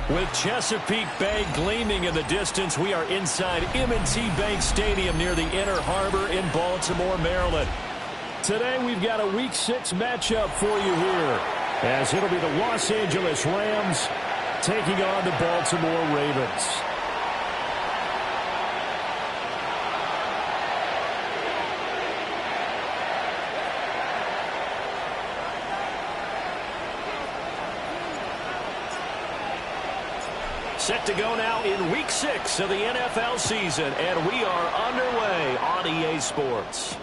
With Chesapeake Bay gleaming in the distance, we are inside M&T Bank Stadium near the Inner Harbor in Baltimore, Maryland. Today we've got a Week 6 matchup for you here, as it'll be the Los Angeles Rams taking on the Baltimore Ravens. Set to go now in Week 6 of the NFL season, and we are underway on EA Sports.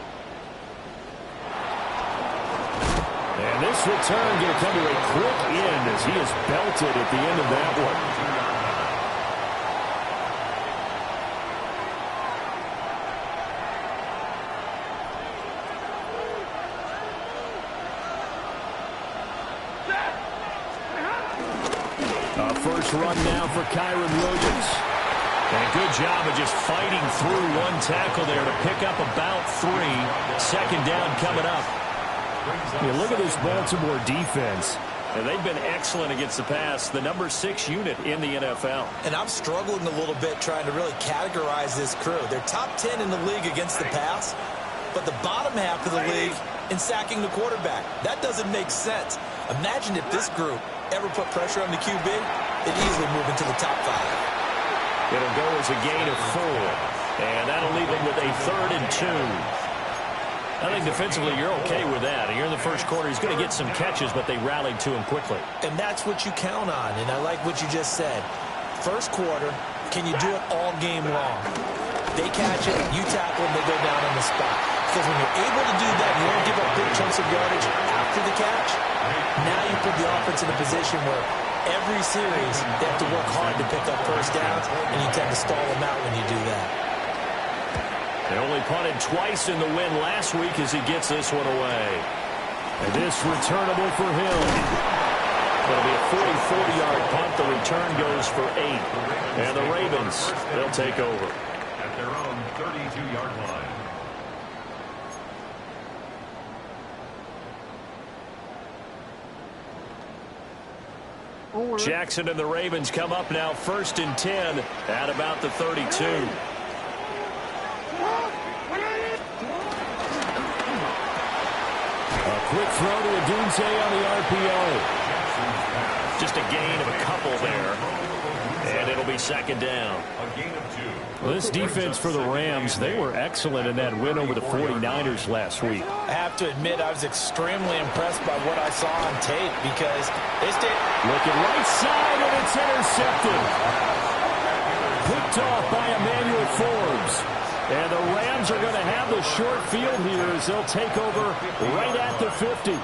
And this return going to come to a quick end as he is belted at the end of that one. First run now for Kyron Williams. And good job of just fighting through one tackle there to pick up about 3. Second down coming up. Yeah, look at this Baltimore defense. And they've been excellent against the pass, the number 6 unit in the NFL. And I'm struggling a little bit trying to really categorize this crew. They're top 10 in the league against the pass, but the bottom half of the league in sacking the quarterback. That doesn't make sense. Imagine if this group ever put pressure on the QB, it'd easily move into the top 5. It'll go as a gain of 4. And that'll leave them with a 3rd and 2. I think defensively you're okay with that. Here in the first quarter, he's going to get some catches, but they rallied to him quickly. And that's what you count on, and I like what you just said. First quarter, can you do it all game long? They catch it, you tackle them, they go down on the spot. Because when you're able to do that, you don't give up big chunks of yardage after the catch. Now you put the offense in a position where every series they have to work hard to pick up first downs, and you tend to stall them out when you do that. They only punted twice in the win last week as he gets this one away. And this returnable for him. It'll be a 40-yard punt. The return goes for 8. And the Ravens, they'll take over. At their own 32-yard line. Jackson and the Ravens come up now 1st and 10 at about the 32. A quick throw to Odunze on the RPO. Just a gain of a couple there. And it'll be 2nd down. A gain of 2. Well, this defense for the Rams, they were excellent in that win over the 49ers last week. I have to admit, I was extremely impressed by what I saw on tape because they stayed. Looking right side, and it's intercepted. Picked off by Emmanuel Forbes. And the Rams are going to have the short field here as they'll take over right at the 50.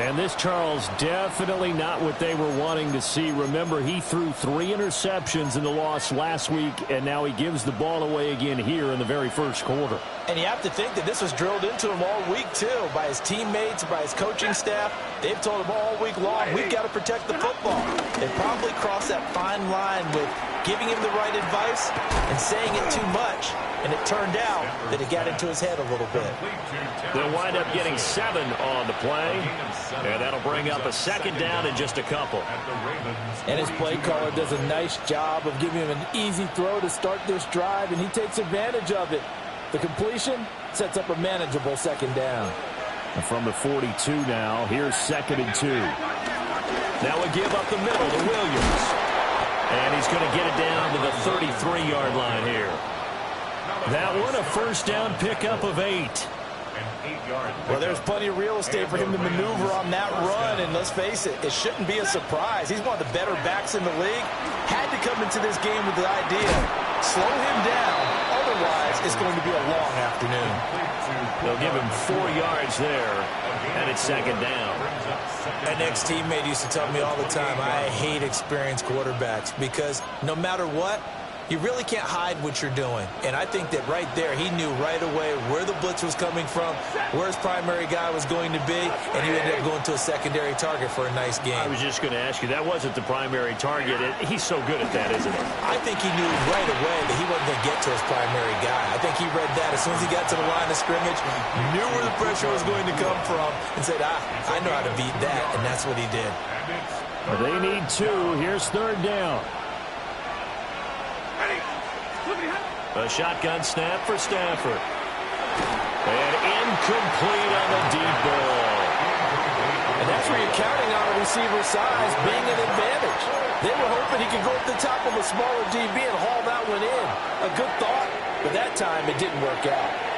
And this, Charles, definitely not what they were wanting to see. Remember, he threw 3 interceptions in the loss last week, and now he gives the ball away again here in the very first quarter. And you have to think that this was drilled into him all week, too, by his teammates, by his coaching staff. They've told him all week long, we've got to protect the football. They probably crossed that fine line with giving him the right advice and saying it too much. And it turned out that it got into his head a little bit. They'll wind up getting 7 on the play. And that'll bring up a 2nd down in just a couple. And his play caller does a nice job of giving him an easy throw to start this drive, and he takes advantage of it. The completion sets up a manageable 2nd down. And from the 42 now, here's 2nd and 2. Now we give up the middle to Williams. And he's going to get it down to the 33-yard line here. That one a first down pickup of 8. Well, there's plenty of real estate for him to maneuver on that run, and let's face it, it shouldn't be a surprise. He's one of the better backs in the league. Had to come into this game with the idea, slow him down, otherwise it's going to be a long afternoon. They'll give him 4 yards there, and it's second down. An ex-teammate used to tell me all the time, I hate experienced quarterbacks because no matter what, you really can't hide what you're doing. And I think that right there, he knew right away where the blitz was coming from, where his primary guy was going to be, and he ended up going to a secondary target for a nice game. I was just going to ask you, that wasn't the primary target. He's so good at that, isn't he? I think he knew right away that he wasn't going to get to his primary guy. I think he read that as soon as he got to the line of scrimmage, knew where the pressure was going to come from, and said, I know how to beat that, and that's what he did. They need 2. Here's third down. A shotgun snap for Stafford. And incomplete on the deep ball. And that's where you're counting on a receiver's size being an advantage. They were hoping he could go up the top of a smaller DB and haul that one in. A good thought, but that time it didn't work out.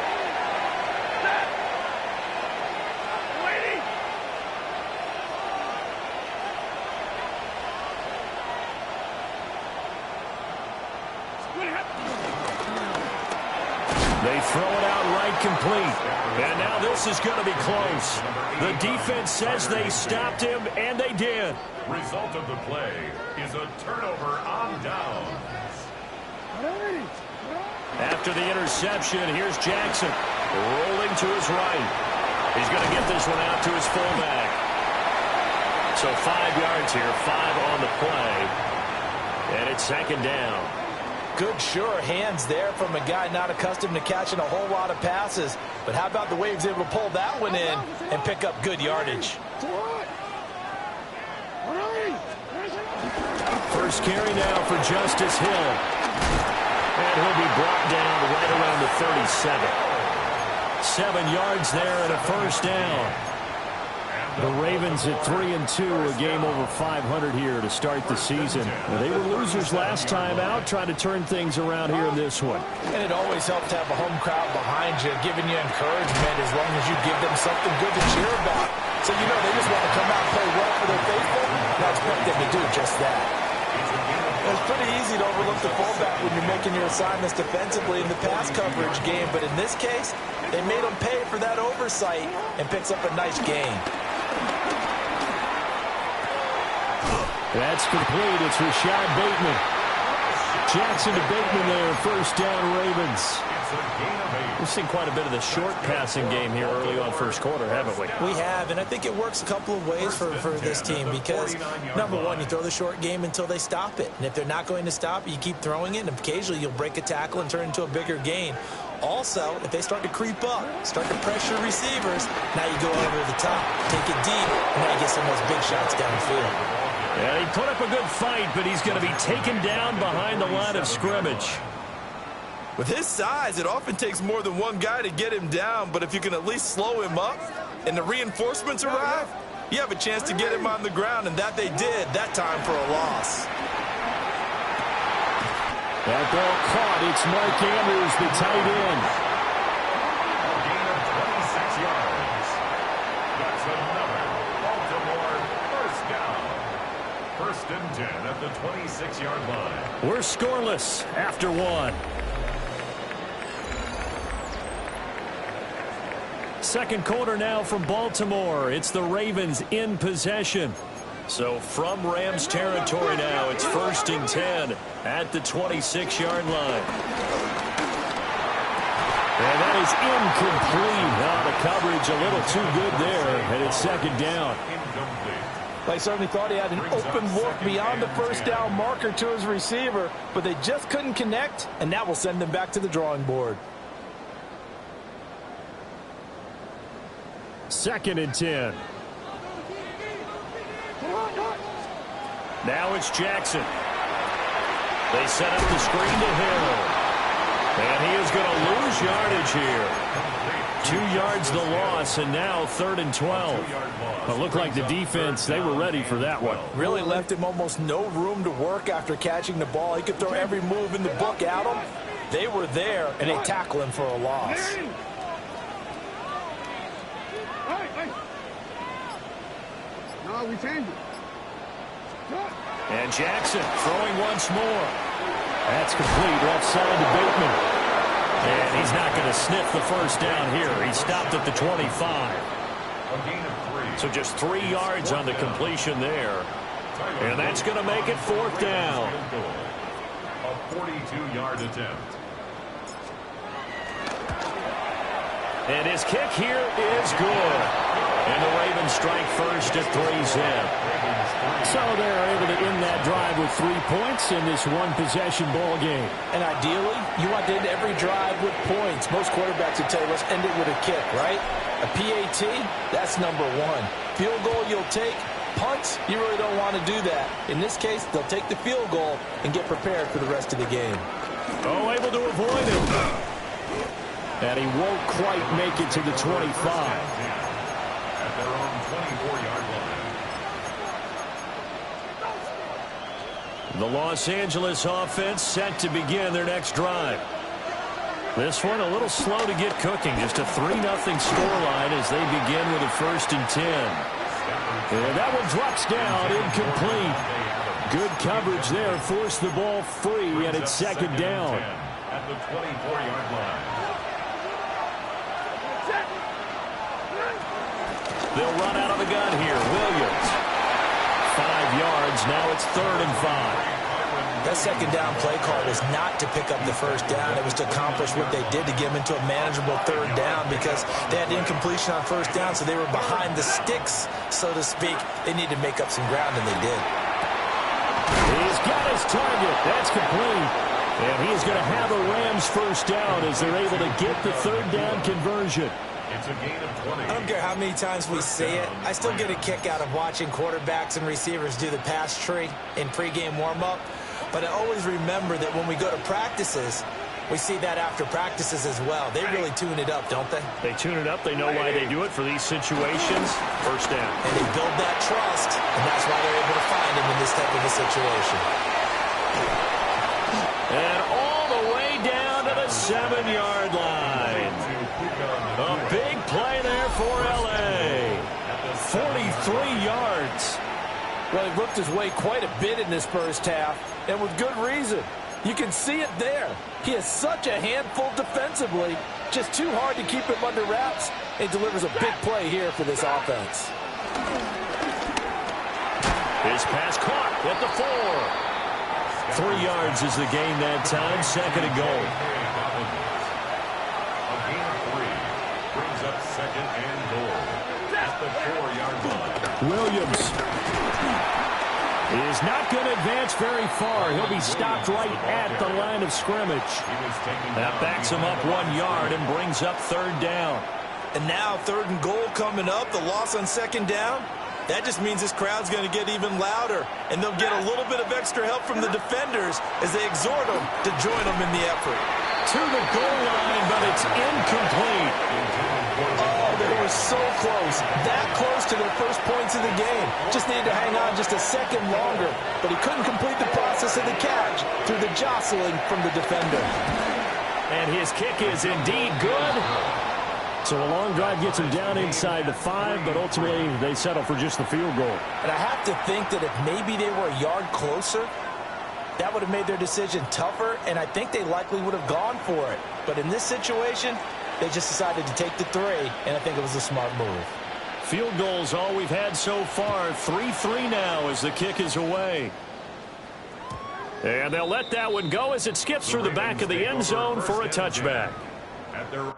They throw it out right complete. And now this is going to be close. The defense says they stopped him, and they did. Result of the play is a turnover on downs. After the interception, here's Jackson rolling to his right. He's going to get this one out to his fullback. So 5 yards here, 5 on the play. And it's second down. Good, sure hands there from a guy not accustomed to catching a whole lot of passes. But how about the way he was able to pull that one in and pick up good yardage? First carry now for Justice Hill. And he'll be brought down right around the 37. 7 yards there and a first down. The Ravens at 3-2, a game over 500 here to start the season. They were losers last time out, trying to turn things around here in this one. And it always helps to have a home crowd behind you, giving you encouragement as long as you give them something good to cheer about. So you know they just want to come out and play well for their faithful, and I expect them to do just that. It's pretty easy to overlook the fullback when you're making your assignments defensively in the pass coverage game, but in this case, they made him pay for that oversight and picks up a nice gain. That's complete. It's Rashad Bateman. Jackson to Bateman there. First down, Ravens. We've seen quite a bit of the short passing game here early on first quarter, haven't we? We have, and I think it works a couple of ways for this team because, number one, you throw the short game until they stop it. And if they're not going to stop it, you keep throwing it, and occasionally you'll break a tackle and turn it into a bigger gain. Also, if they start to creep up, start to pressure receivers, now you go over the top, take it deep, and now you get some of those big shots downfield. Yeah, he put up a good fight, but he's going to be taken down behind the line of scrimmage. With his size, it often takes more than one guy to get him down, but if you can at least slow him up and the reinforcements arrive, you have a chance to get him on the ground, and that they did, that time for a loss. That ball caught. It's Mark Andrews, the tight end. Gain of 26 yards. That's another Baltimore first down. First and 10 at the 26-yard line. We're scoreless after one. Second quarter now from Baltimore. It's the Ravens in possession. So from Rams territory now, it's first and 10 at the 26-yard line. And that is incomplete. Now the coverage a little too good there, and it's second down. They certainly thought he had an open look beyond the first down marker to his receiver, but they just couldn't connect, and that will send them back to the drawing board. Second and 10. Now it's Jackson. They set up the screen to Hill. And he is going to lose yardage here. 2 yards the loss, and now 3rd and 12. It looked like the defense, they were ready for that one. Really left him almost no room to work after catching the ball. He could throw every move in the book at him. They were there, and they tackle him for a loss. No, we changed it. And Jackson throwing once more. That's complete left side to Bateman. And he's not going to sniff the first down here. He stopped at the 25. A gain of 3. So just 3 yards on the completion there. And that's going to make it 4th down. A 42-yard attempt. And his kick here is good. And the Ravens strike first at 3 zip. So they're able to end that drive with 3 points in this one-possession ball game. And ideally, you want to end every drive with points. Most quarterbacks would tell you, let's end it with a kick, right? A PAT, that's number 1. Field goal you'll take. Punts, you really don't want to do that. In this case, they'll take the field goal and get prepared for the rest of the game. Oh, able to avoid it. And he won't quite make it to the 25. At their own 24-yard line. The Los Angeles offense set to begin their next drive. This one a little slow to get cooking. Just a 3-0 scoreline as they begin with a 1st and 10. And that one drops down, incomplete. Good coverage there, forced the ball free, and it's 2nd down. At the 24-yard line. They'll run out of the gun here. Williams. 5 yards. Now it's 3rd and 5. That 2nd down play call was not to pick up the 1st down. It was to accomplish what they did to get them into a manageable 3rd down because they had incompletion on 1st down, so they were behind the sticks, so to speak. They needed to make up some ground, and they did. He's got his target. That's complete. And he's going to have a Rams 1st down as they're able to get the 3rd down conversion. It's a gain of 20. I don't care how many times we say it. I still get a kick out of watching quarterbacks and receivers do the pass tree in pregame warm-up. But I always remember that when we go to practices, we see that after practices as well. They really tune it up, don't they? They tune it up. They know why they do it for these situations. 1st down. And they build that trust, and that's why they're able to find him in this type of a situation. And all the way down to the 7-yard line. A big play there for L.A. 43 yards. Well, he worked his way quite a bit in this first half, and with good reason. You can see it there. He is such a handful defensively, just too hard to keep him under wraps, and delivers a big play here for this offense. His pass caught at the 4. 3 yards is the gain that time, 2nd and goal. A gain of 3 brings up 2nd and goal at the 4-yard line. Williams is not going to advance very far. He'll be stopped right at the line of scrimmage. That backs him up 1 yard and brings up 3rd down. And now 3rd and goal coming up, the loss on 2nd down. That just means this crowd's going to get even louder, and they'll get a little bit of extra help from the defenders as they exhort them to join them in the effort. To the goal line, but it's incomplete. Oh, they were so close. That close to their first points of the game. Just needed to hang on just a second longer, but he couldn't complete the process of the catch through the jostling from the defender. And his kick is indeed good. So a long drive gets him down inside the 5, but ultimately they settle for just the field goal. And I have to think that if maybe they were a yard closer, that would have made their decision tougher, and I think they likely would have gone for it. But in this situation, they just decided to take the 3, and I think it was a smart move. Field goals all we've had so far. 3-3 now as the kick is away. And they'll let that one go as it skips through the back of the end zone for a touchback. At their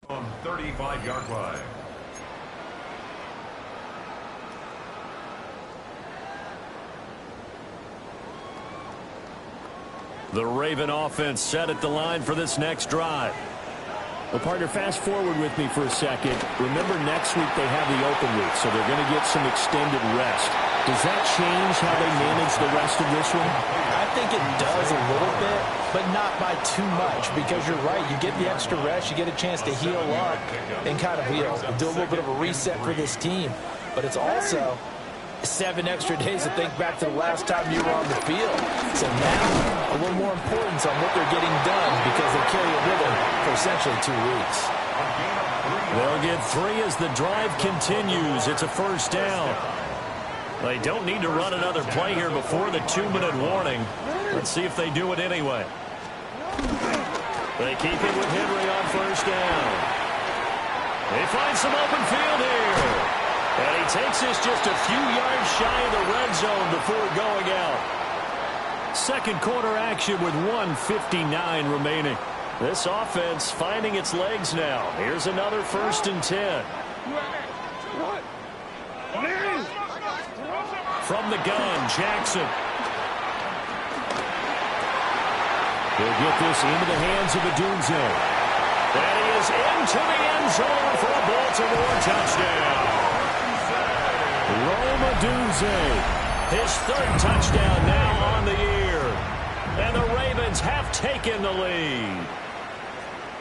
on 35-yard line. The Raven offense set at the line for this next drive. Well, partner, fast forward with me for a second. Remember, next week they have the open week, so they're going to get some extended rest. Does that change how they manage the rest of this one? I think it does a little bit, but not by too much, because you're right. You get the extra rest, you get a chance to heal up and kind of, do a little bit of a reset for this team. But it's also 7 extra days to think back to the last time you were on the field. So now, a little more importance on what they're getting done because they carry it with them for essentially 2 weeks. They'll get 3 as the drive continues. It's a first down. They don't need to run another play here before the 2-minute warning. Let's see if they do it anyway. They keep it with Henry on first down. They find some open field here. And he takes this just a few yards shy of the red zone before going out. Second quarter action with 1:59 remaining. This offense finding its legs now. Here's another 1st and 10. From the gun, Jackson. He'll get this into the hands of Adunze. And he is into the end zone for a Baltimore touchdown. Rome Odunze, his 3rd touchdown now on the year. And the Ravens have taken the lead.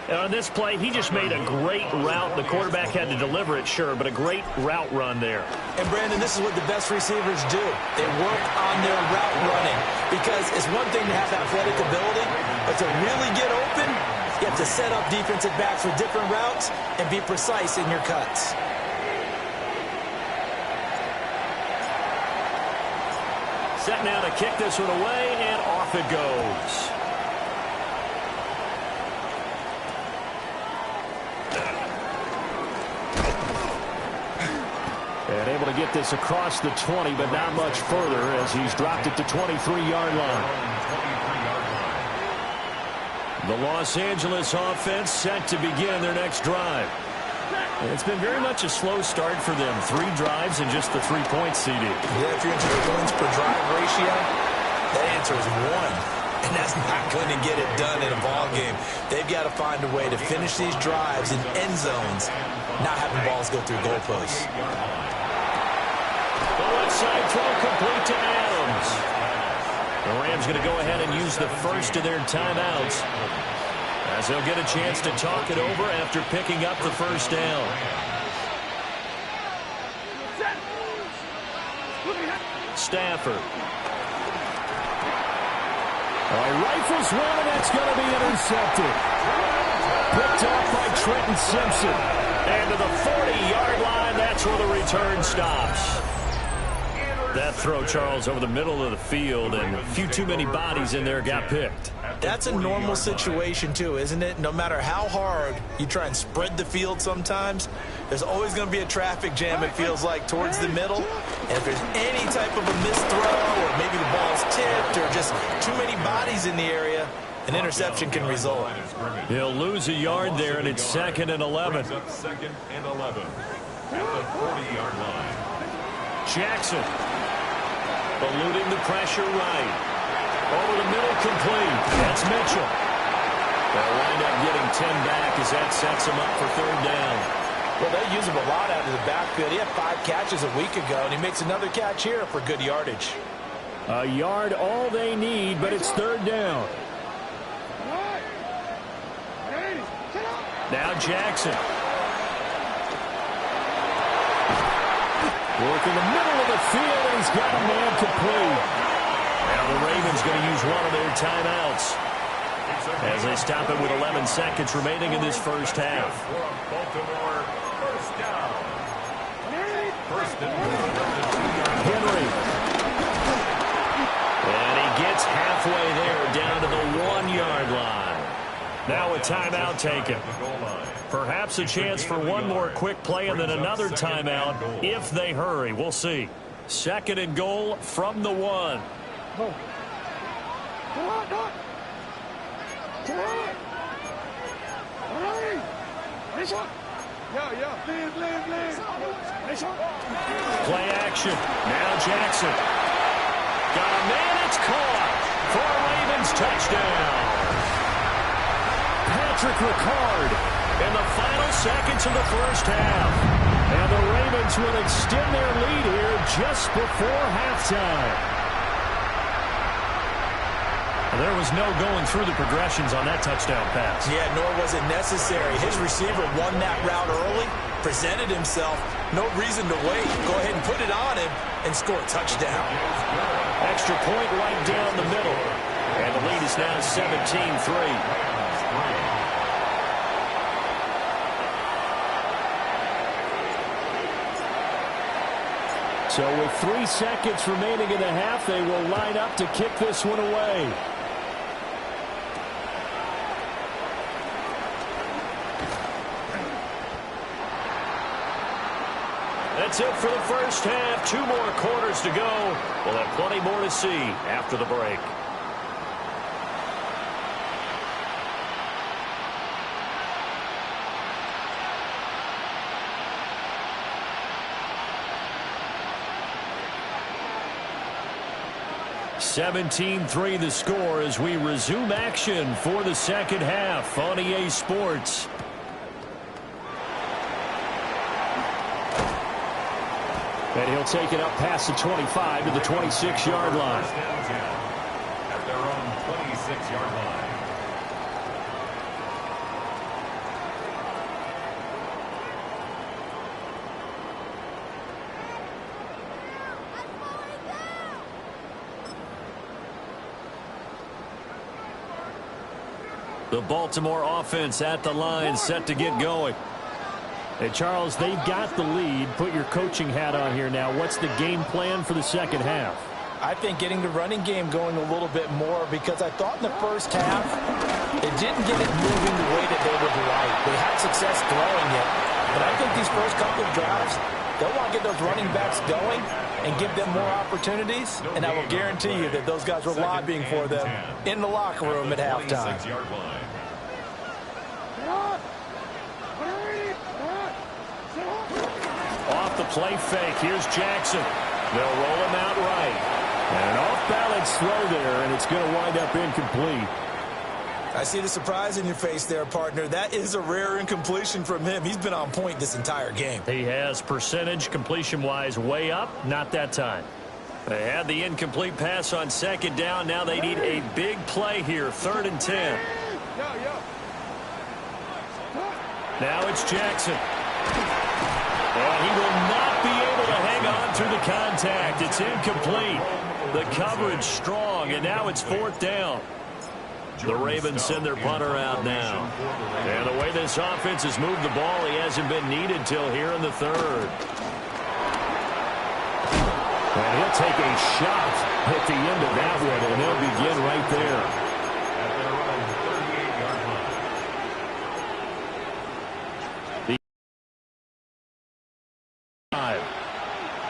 And on this play, he just made a great route. The quarterback had to deliver it, sure, but a great route run there. And, Brandon, this is what the best receivers do. They work on their route running because it's one thing to have athletic ability, but to really get open, you have to set up defensive backs with different routes and be precise in your cuts. Set now to kick this one away, and off it goes. And able to get this across the 20, but not much further as he's dropped it to 23-yard line. The Los Angeles offense set to begin their next drive. It's been very much a slow start for them. 3 drives and just the 3 points, CD. Yeah, if you're into the points per drive ratio, the answer is 1. And that's not going to get it done in a ball game. They've got to find a way to finish these drives in end zones, not having balls go through goalposts. The left side throw complete to Adams. The Rams going to go ahead and use the first of their timeouts, as they'll get a chance to talk it over after picking up the first down. Stafford. Rifles one, and that's going to be intercepted. Picked off by Trenton Simpson. And to the 40-yard line, that's where the return stops. That throw, Charles, over the middle of the field, and a few too many bodies in there got picked. That's a normal situation, too, isn't it? No matter how hard you try and spread the field sometimes, there's always going to be a traffic jam, it feels like, towards the middle. And if there's any type of a missed throw, or maybe the ball's tipped, or just too many bodies in the area, an interception can result. He'll lose a yard there, and it's 2nd and 11. 2nd and 11 at the 40-yard line. Jackson eluding the pressure right. Over the middle, complete. That's Mitchell. They'll wind up getting 10 back as that sets him up for 3rd down. Well, they use him a lot out of the backfield. He had 5 catches a week ago, and he makes another catch here for good yardage. A yard all they need, but it's 3rd down. Now Jackson. Working the middle of the field, and he's got a man complete. Now the Ravens going to use one of their timeouts as they stop it with 11 seconds remaining in this first half. Baltimore, first down. First and Henry. And he gets halfway there down to the 1-yard line. Now a timeout taken. Perhaps a chance for one more quick play and then another timeout if they hurry. We'll see. 2nd and goal from the 1. Come on, Doc. Come on. All right. Nice one. Yeah. Nice one. Play action. Now Jackson. Got a man. It's caught for a Ravens touchdown. Patrick Ricard in the final seconds of the first half. And the Ravens will extend their lead here just before halftime. There was no going through the progressions on that touchdown pass. Yeah, nor was it necessary. His receiver won that route early, presented himself. No reason to wait. Go ahead and put it on him and score a touchdown. Extra point right down the middle. And the lead is now 17-3. So with 3 seconds remaining in the half, they will line up to kick this one away. That's it for the first half. 2 more quarters to go. We'll have plenty more to see after the break. (17-3) the score as we resume action for the second half on EA Sports. And he'll take it up past the 25 to the 26-yard line. At their own 26-yard line. The Baltimore offense at the line, set to get going. Hey, Charles, they've got the lead. Put your coaching hat on here now. What's the game plan for the second half? I think getting the running game going a little bit more, because I thought in the first half they didn't get it moving the way that they would like. They had success throwing it, but I think these first couple of drives, they'll want to get those running backs going and give them more opportunities, and I will guarantee you that those guys were lobbying for them in the locker room at halftime. Off the play fake, here's Jackson. They'll roll him out right. And an off-balance throw there, and it's going to wind up incomplete. I see the surprise in your face there, partner. That is a rare incompletion from him. He's been on point this entire game. He has percentage completion-wise way up, not that time. They had the incomplete pass on second down. Now they need a big play here, 3rd and 10. Now it's Jackson. And he will not be able to hang on through the contact. It's incomplete. The coverage strong, and now it's 4th down. The Ravens send their punter out now. And the way this offense has moved the ball, he hasn't been needed till here in the 3rd. And he'll take a shot at the end of that one, and they'll begin right there.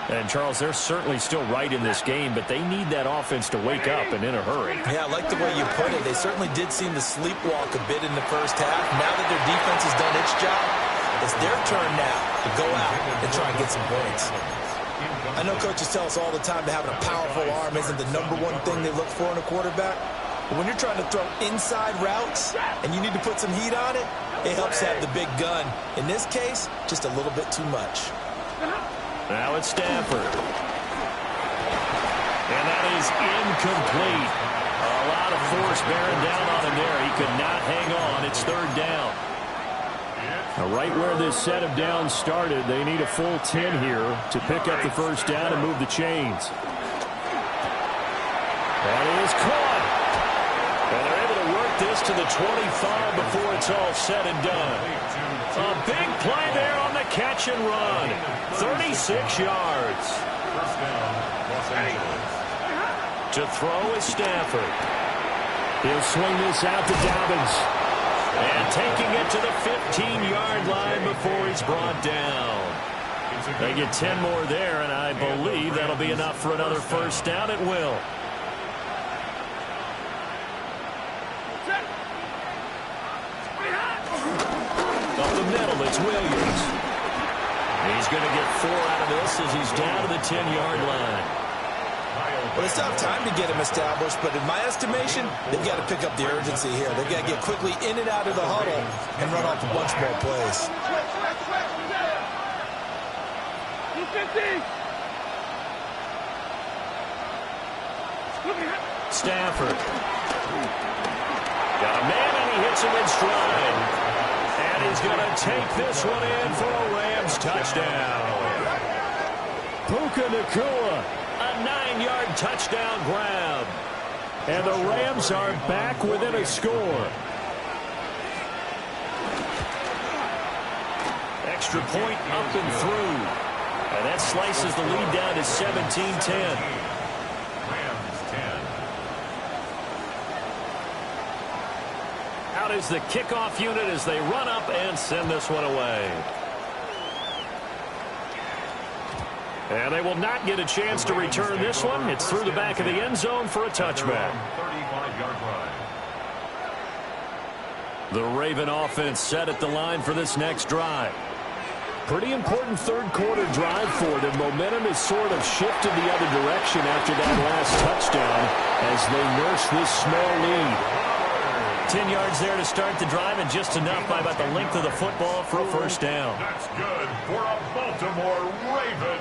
And, Charles, they're certainly still right in this game, but they need that offense to wake up and in a hurry. Yeah, I like the way you put it. They certainly did seem to sleepwalk a bit in the first half. Now that their defense has done its job, it's their turn now to go out and try and get some points. I know coaches tell us all the time that having a powerful arm isn't the #1 thing they look for in a quarterback. But when you're trying to throw inside routes and you need to put some heat on it, it helps have the big gun. In this case, just a little bit too much. Now it's Stafford. And that is incomplete. A lot of force bearing down on him there. He could not hang on. It's 3rd down. Now, right where this set of downs started, they need a full 10 here to pick up the first down and move the chains. That is caught. And they're able to work this to the 25 before it's all said and done. A big play there on the catch and run. 36 yards. First down, Los Angeles. To throw is Stafford. He'll swing this out to Dobbins. And taking it to the 15-yard line before he's brought down. They get 10 more there, and I believe that'll be enough for another first down. It will. Up the middle, it's Williams. He's going to get 4 out of this as he's down to the 10-yard line. Well, they still have time to get him established, but in my estimation, they've got to pick up the urgency here. They've got to get quickly in and out of the huddle and run off a bunch more plays. Stafford. Got a man, and he hits him in stride. And he's going to take this one in for a Rams touchdown. Puka Nacua, a 9-yard touchdown grab. And the Rams are back within a score. Extra point up and through. And that slices the lead down to 17-10. Rams 10. Out is the kickoff unit as they run up and send this one away. And they will not get a chance to return this one. It's through the back of the end zone for a touchback. 35-yard line. The Raven offense set at the line for this next drive. Pretty important third-quarter drive for them. Momentum has sort of shifted the other direction after that last touchdown as they nurse this small lead. 10 yards there to start the drive, and just enough by about the length of the football for a first down. That's good for a Baltimore Raven.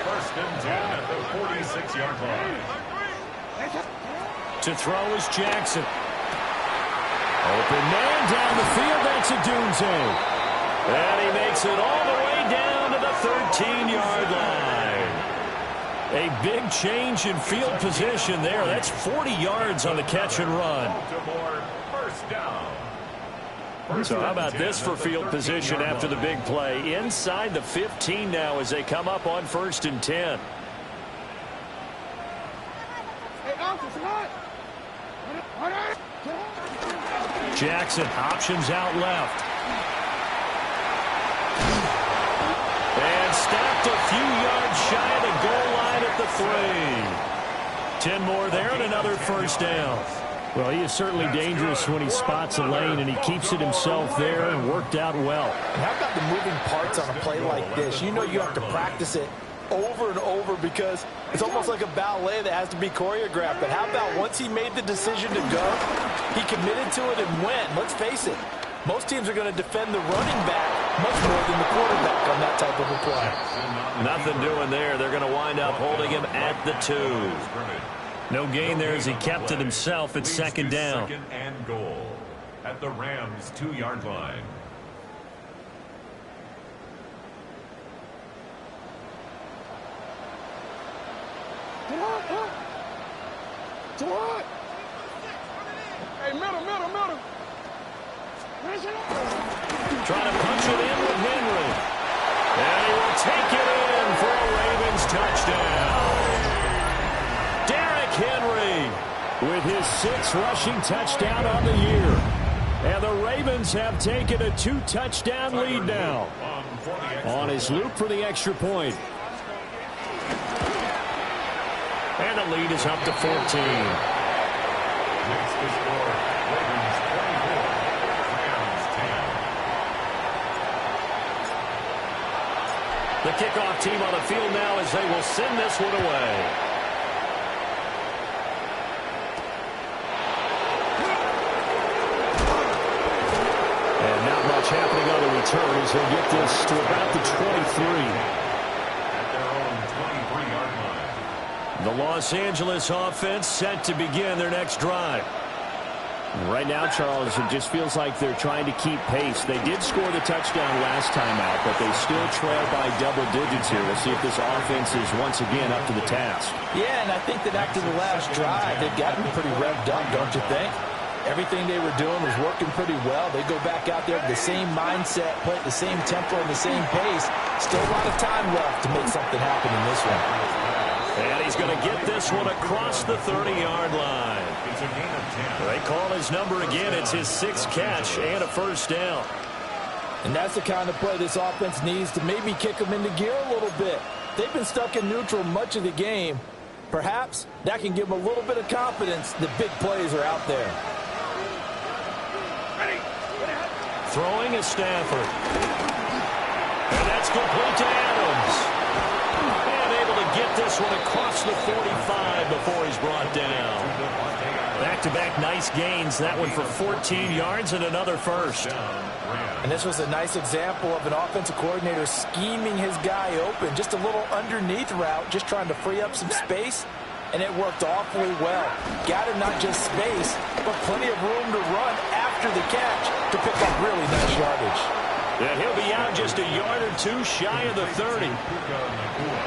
First and 10 at the 46-yard line. To throw is Jackson. Open man down the field. That's a Dunze. And he makes it all the way down to the 13-yard line. A big change in field position there. That's 40 yards on the catch and run. Baltimore first down. So how about this for field position after the big play? Inside the 15 now as they come up on 1st and 10. Jackson options out left. And stopped a few yards shy of the goal line at the 3. 10 more there and another first down. Well, he is certainly dangerous when he spots a lane, and he keeps it himself there and worked out well. And how about the moving parts on a play like this? You know you have to practice it over and over because it's almost like a ballet that has to be choreographed. But how about once he made the decision to go, he committed to it and went. Let's face it, most teams are going to defend the running back much more than the quarterback on that type of a play. Nothing doing there. They're going to wind up holding him at the 2. No gain there as he kept it himself at second down. Second and goal at the Rams 2-yard line. Hey, middle. Trying to punch it in with Henry. And he will take it in for a Ravens touchdown. Derrick Henry with his 6th rushing touchdown on the year. And the Ravens have taken a 2-touchdown lead now. On his loop for the extra point. And the lead is up to 14. Makes the score Ravens 24, Rams 10. The kickoff team on the field now as they will send this one away. And not much happening on the return as they get this to about the 23. At their own 23-yard line. The Los Angeles offense set to begin their next drive. Right now, Charles, it just feels like they're trying to keep pace. They did score the touchdown last time out, but they still trail by double digits here. We'll see if this offense is once again up to the task. Yeah, and I think that after the last drive, they've gotten pretty revved up, don't you think? Everything they were doing was working pretty well. They go back out there with the same mindset, play at the same tempo and the same pace. Still a lot of time left to make something happen in this one. And he's going to get this one across the 30-yard line. It's a gain of 10. They call his number again. It's his 6th catch and a first down. And that's the kind of play this offense needs to maybe kick them into gear a little bit. They've been stuck in neutral much of the game. Perhaps that can give them a little bit of confidence that big plays are out there. Throwing is Stafford. And that's complete to Adams. And able to get this one across the 45 before he's brought down. Back-to-back nice gains. That one for 14 yards and another first. And this was a nice example of an offensive coordinator scheming his guy open. Just a little underneath route, just trying to free up some space. And it worked awfully well. Got him not just space, but plenty of room to run after the catch to pick up really nice yardage. And he'll be out just a yard or two shy of the 30.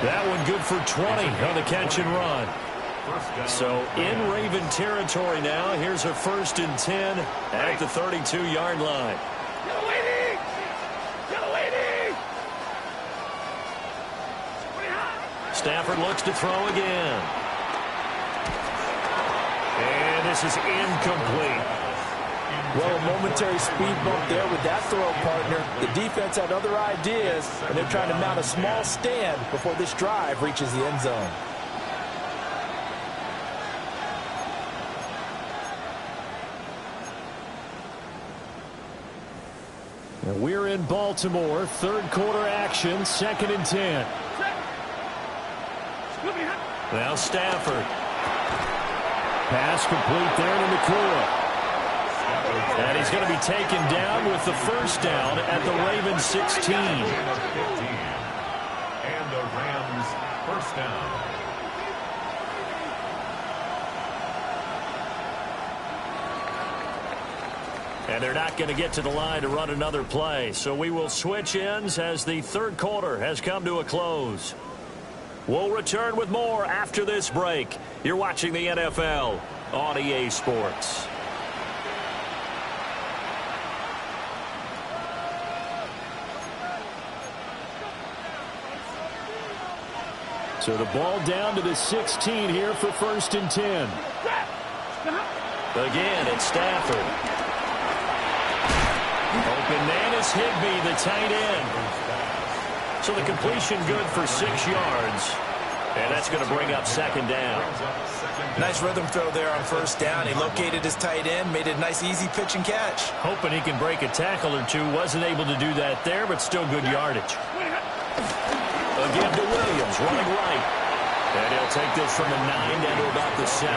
That one good for 20 on the catch and run. So in Raven territory now. Here's a 1st and 10 at the 32-yard line. Stafford looks to throw again. And this is incomplete. Well, a momentary speed bump there with that throw, partner. The defense had other ideas, and they're trying to mount a small stand before this drive reaches the end zone. And we're in Baltimore. Third quarter action, 2nd and 10. Now Stafford. Pass complete there to Nakua. And he's going to be taken down with the first down at the Ravens 16. And the Rams first down. And they're not going to get to the line to run another play. So we will switch ends as the third quarter has come to a close. We'll return with more after this break. You're watching the NFL on EA Sports. So the ball down to the 16 here for 1st and 10. Again, it's Stafford. Open man is Higbee, the tight end. So the completion good for 6 yards. And that's going to bring up 2nd down. Nice rhythm throw there on 1st down. He located his tight end, made it a nice easy pitch and catch. Hoping he can break a tackle or two. Wasn't able to do that there, but still good yardage. Again to Williams, running right. And he'll take this from the 9 down to about the 7.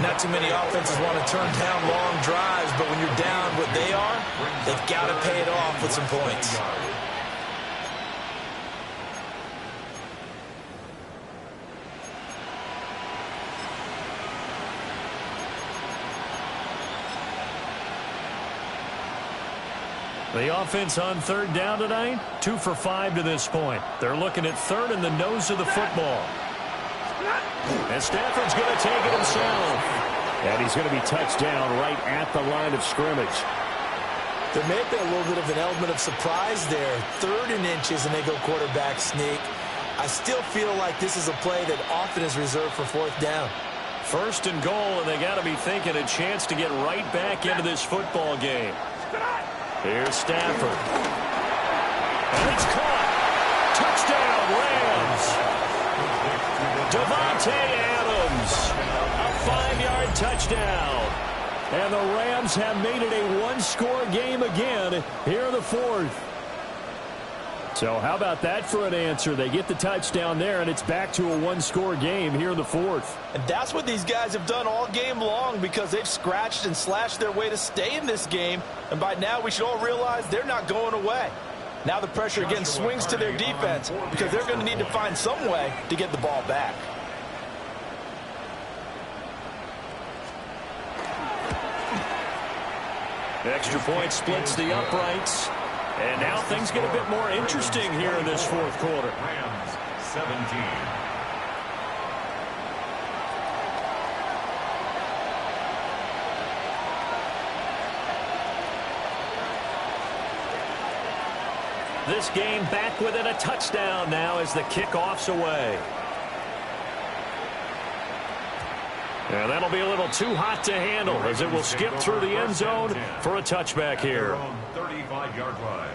Not too many offenses want to turn down long drives, but when you're down what they are, they've got to pay it off with some points. The offense on 3rd down tonight, 2 for 5 to this point. They're looking at 3rd in the nose of the football. And Stafford's going to take it himself. And he's going to be touched down right at the line of scrimmage. There may have been a little bit of an element of surprise there. 3rd and inches, and they go quarterback sneak. I still feel like this is a play that often is reserved for 4th down. 1st and goal, and they got to be thinking a chance to get right back into this football game. Here's Stafford. And it's caught. Touchdown, Rams. Devontae Adams. A 5-yard touchdown. And the Rams have made it a one-score game again here in the 4th. So how about that for an answer? They get the touchdown there, and it's back to a one-score game here in the 4th. And that's what these guys have done all game long, because they've scratched and slashed their way to stay in this game. And by now we should all realize they're not going away. Now the pressure again swings to their defense, because they're going to need to find some way to get the ball back. Extra point splits the uprights. And now things get a bit more interesting here in this 4th quarter. Rams 17. This game back within a touchdown now as the kickoff's away. And that'll be a little too hot to handle as it will skip through the end zone for a touchback here. 35-yard line.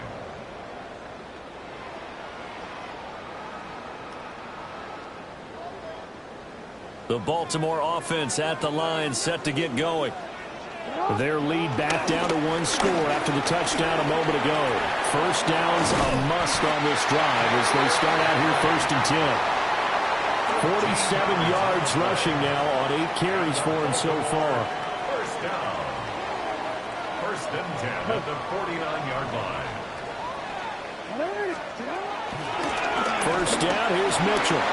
The Baltimore offense at the line, set to get going. Their lead back down to 1 score after the touchdown a moment ago. First down's a must on this drive as they start out here 1st and 10. 47 yards rushing now on 8 carries for him so far. First down. First and 10 at the 49-yard line. First down, here's Mitchell.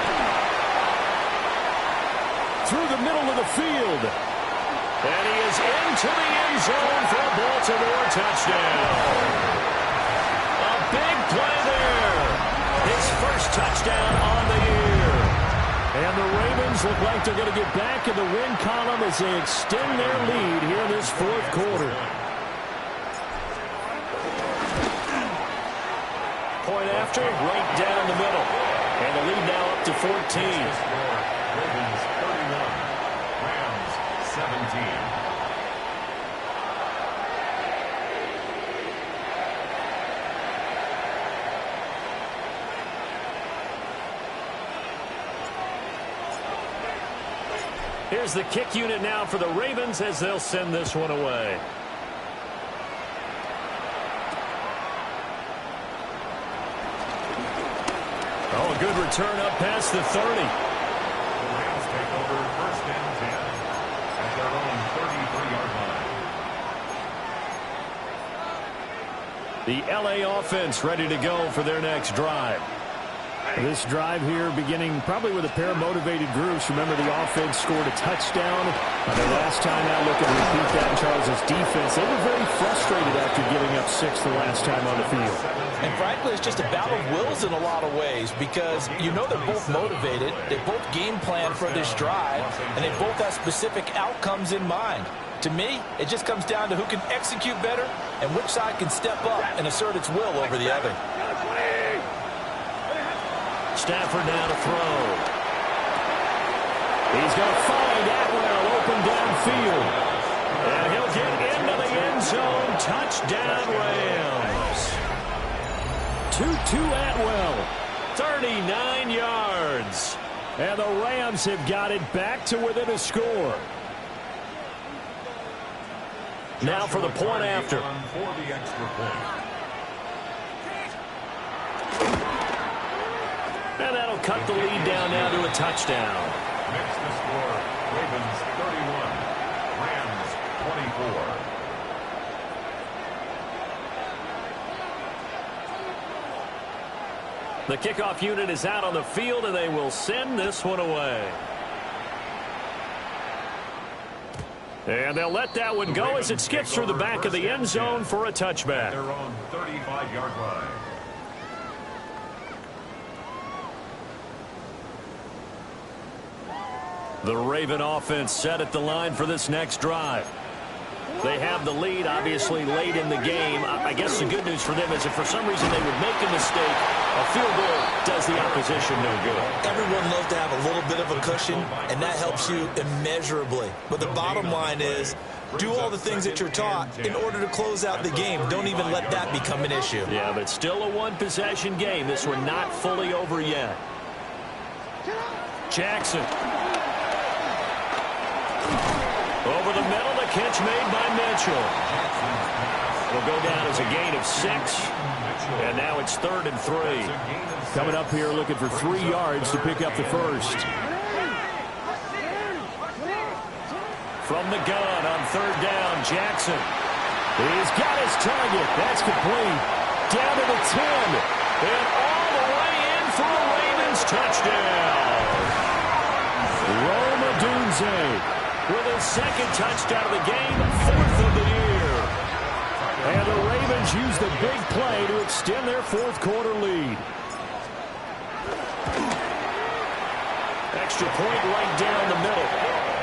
Through the middle of the field. And he is into the end zone for a Baltimore touchdown. A big play there. His first touchdown on the year. And the Ravens look like they're going to get back in the win column as they extend their lead here in this fourth quarter. Point after, right down the middle. And the lead now up to 14. Ravens 31, Rams 17. Here's the kick unit now for the Ravens as they'll send this one away. Oh, a good return up past the 30. The Rams take over first and 10 at their own 33-yard line. The LA offense ready to go for their next drive. This drive here beginning probably with a pair of motivated groups. Remember, the offense scored a touchdown. The last time out, looking to repeat that in Charles' defense. They were very frustrated after giving up 6 the last time on the field. And frankly, it's just a battle of wills in a lot of ways because you know they're both motivated. They both game plan for this drive, and they both have specific outcomes in mind. To me, it just comes down to who can execute better and which side can step up and assert its will over the other. Stafford now to throw. He's going to find Atwell open downfield. And he'll get into the end zone. Touchdown, Rams. 2-2 Atwell. 39 yards. And the Rams have got it back to within a score. Now for the point after. For the extra point. And that'll cut the lead down now to a touchdown. Next to score, Ravens 31, Rams 24. The kickoff unit is out on the field, and they will send this one away. And they'll let that one go as it skips through the back of the end zone for a touchback. Their own 35-yard line. The Raven offense set at the line for this next drive. They have the lead, obviously, late in the game. I guess the good news for them is if for some reason they would make a mistake, a field goal does the opposition no good. Everyone loves to have a little bit of a cushion, and that helps you immeasurably. But the bottom line is, do all the things that you're taught in order to close out the game. Don't even let that become an issue. Yeah, but still a one-possession game. This one not fully over yet. Jackson. Over the middle, the catch made by Mitchell. Will go down as a gain of 6. And now it's 3rd and 3. Coming up here looking for 3 yards to pick up the first. From the gun on 3rd down, Jackson. He's got his target. That's complete. Down to the 10. And all the way in for a Ravens touchdown. Rome Odunze with his 2nd touchdown of the game, 4th of the year. And the Ravens use the big play to extend their 4th quarter lead. Extra point right down the middle.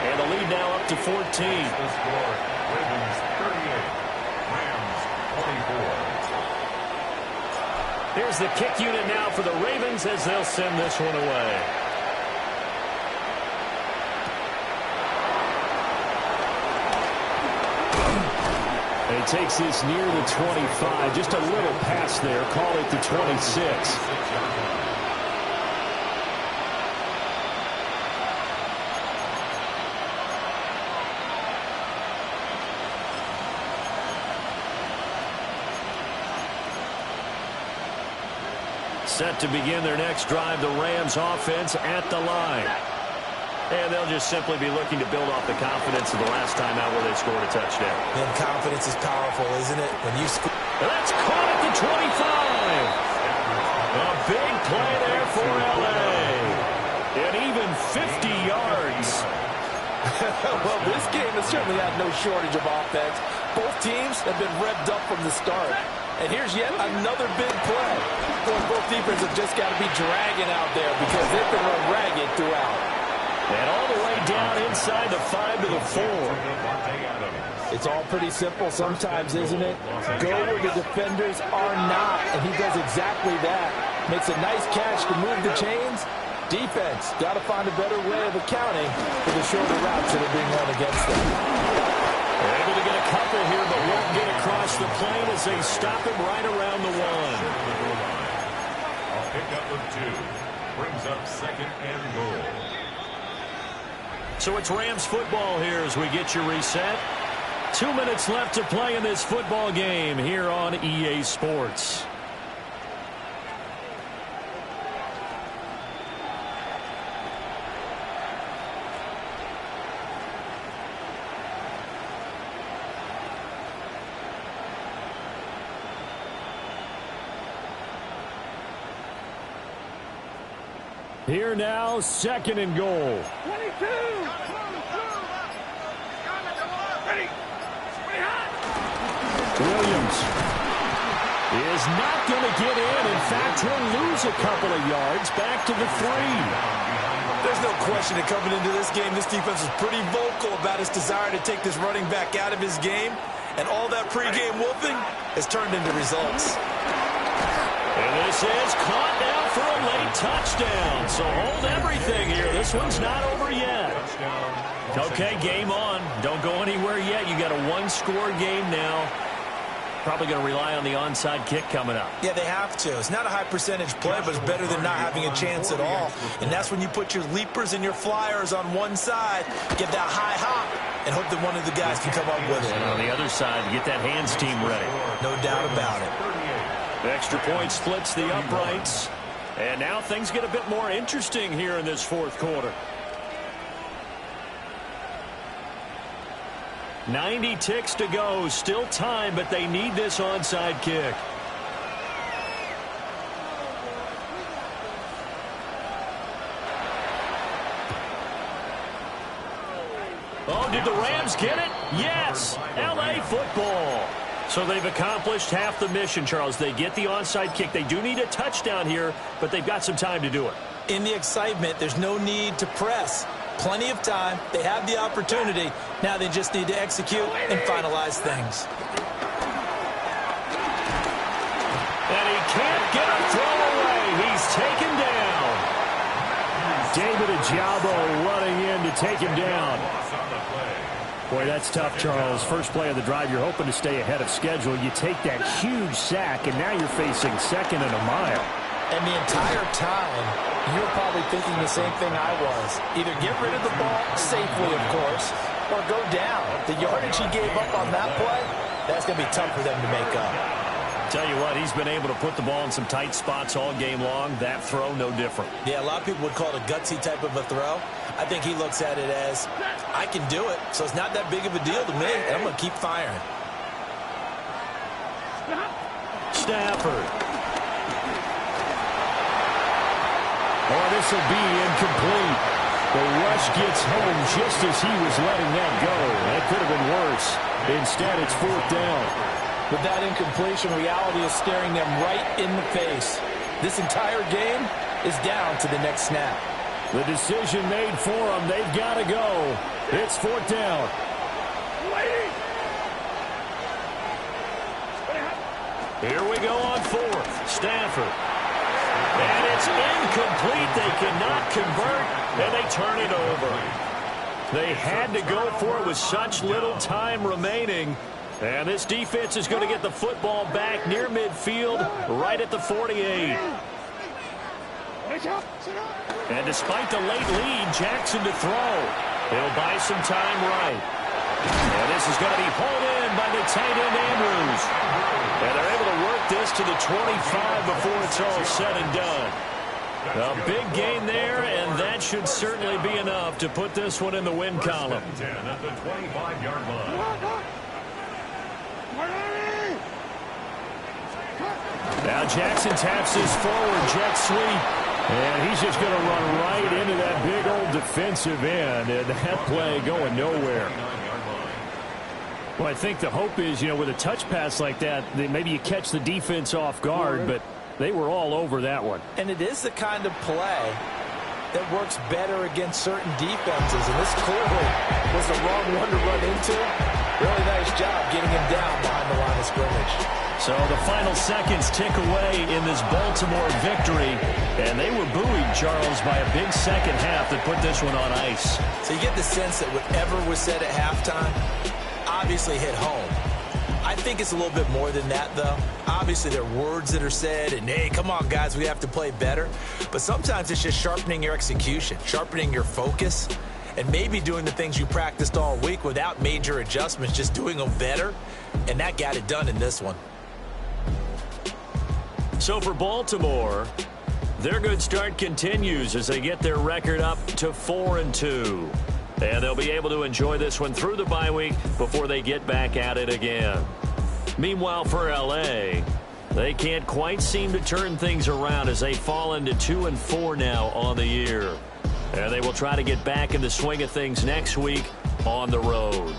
And the lead now up to 14. The score, Ravens 38, Rams 24. Here's the kick unit now for the Ravens as they'll send this one away. And he takes this near the 25. Just a little pass there. Call it the 26. Set to begin their next drive, the Rams offense at the line. And they'll just simply be looking to build off the confidence of the last time out where they scored a touchdown. And confidence is powerful, isn't it? When you score. That's caught at the 25. A big play there for L.A. And even 50 yards. Well, this game has certainly had no shortage of offense. Both teams have been revved up from the start. And here's yet another big play. Both defenses have just got to be dragging out there because they've been run ragged throughout. And all the way down inside the 5 to the 4. It's all pretty simple sometimes, isn't it? Go where the defenders are not, and he does exactly that. Makes a nice catch to move the chains. Defense, got to find a better way of accounting for the shorter routes that are being run against them. They're able to get a couple here, but won't get across the plane as they stop him right around the 1. A pickup of 2. Brings up 2nd and goal. So it's Rams football here as we get you reset. 2 minutes left to play in this football game here on EA Sports. Here now, 2nd and goal. 22. Ready. Williams is not going to get in. In fact, he'll lose a couple of yards back to the 3. There's no question that coming into this game, this defense was pretty vocal about its desire to take this running back out of his game. And all that pregame whooping has turned into results. And this is caught now for a late touchdown. So hold everything here. This one's not over yet. Okay, game on. Don't go anywhere yet. You got a 1-score game now. Probably going to rely on the onside kick coming up. Yeah, they have to. It's not a high percentage play, but it's better than not having a chance at all. And that's when you put your leapers and your flyers on one side, get that high hop, and hope that one of the guys can come up with it. And on the other side, get that hands team ready. No doubt about it. The extra point splits the uprights. And now things get a bit more interesting here in this 4th quarter. 90 ticks to go. Still time, but they need this onside kick. Oh, did the Rams get it? Yes. L.A. football. So they've accomplished half the mission, Charles. They get the onside kick. They do need a touchdown here, but they've got some time to do it. In the excitement, there's no need to press. Plenty of time. They have the opportunity. Now they just need to execute and finalize things. And he can't get a throw away. He's taken down. David Ojabo running in to take him down. Boy, that's tough, Charles. First play of the drive, you're hoping to stay ahead of schedule. You take that huge sack, and now you're facing 2nd and a mile. And the entire time, you're probably thinking the same thing I was. Either get rid of the ball safely, of course, or go down. The yardage he gave up on that play, that's going to be tough for them to make up. Tell you what, he's been able to put the ball in some tight spots all game long. That throw, no different. Yeah, a lot of people would call it a gutsy type of a throw. I think he looks at it as, I can do it, so it's not that big of a deal to me, and I'm going to keep firing. Stafford. Oh, this will be incomplete. The rush gets home just as he was letting that go. That could have been worse. Instead, it's 4th down. With that incompletion, reality is staring them right in the face. This entire game is down to the next snap. The decision made for them. They've got to go. It's 4th down. Here we go on 4th. Stafford. And it's incomplete. They cannot convert, and they turn it over. They had to go for it with such little time remaining. And this defense is going to get the football back near midfield, right at the 48. And despite the late lead, Jackson to throw. He'll buy some time right. And this is going to be hauled in by the tight end Andrews. And they're able to work this to the 25 before it's all said and done. A big gain there, and that should certainly be enough to put this one in the win column. 10 at the 25-yard line. Now Jackson taps his forward jet sweep, and he's just going to run right into that big old defensive end, and that play going nowhere. Well, I think the hope is, with a touch pass like that, maybe you catch the defense off guard, but they were all over that one. And it is the kind of play that works better against certain defenses, and this clearly was the wrong one to run into. Really nice job getting him down behind the line of scrimmage. So the final seconds tick away in this Baltimore victory, and they were buoyed, Charles, by a big second half that put this one on ice. So you get the sense that whatever was said at halftime obviously hit home. I think it's a little bit more than that, though. Obviously, there are words that are said, and, hey, come on, guys, we have to play better. But sometimes it's just sharpening your execution, sharpening your focus, and maybe doing the things you practiced all week without major adjustments, just doing them better, and that got it done in this one. So for Baltimore, their good start continues as they get their record up to 4-2. And they'll be able to enjoy this one through the bye week before they get back at it again. Meanwhile, for L.A., they can't quite seem to turn things around as they fall into 2-4 now on the year. And they will try to get back in the swing of things next week on the road.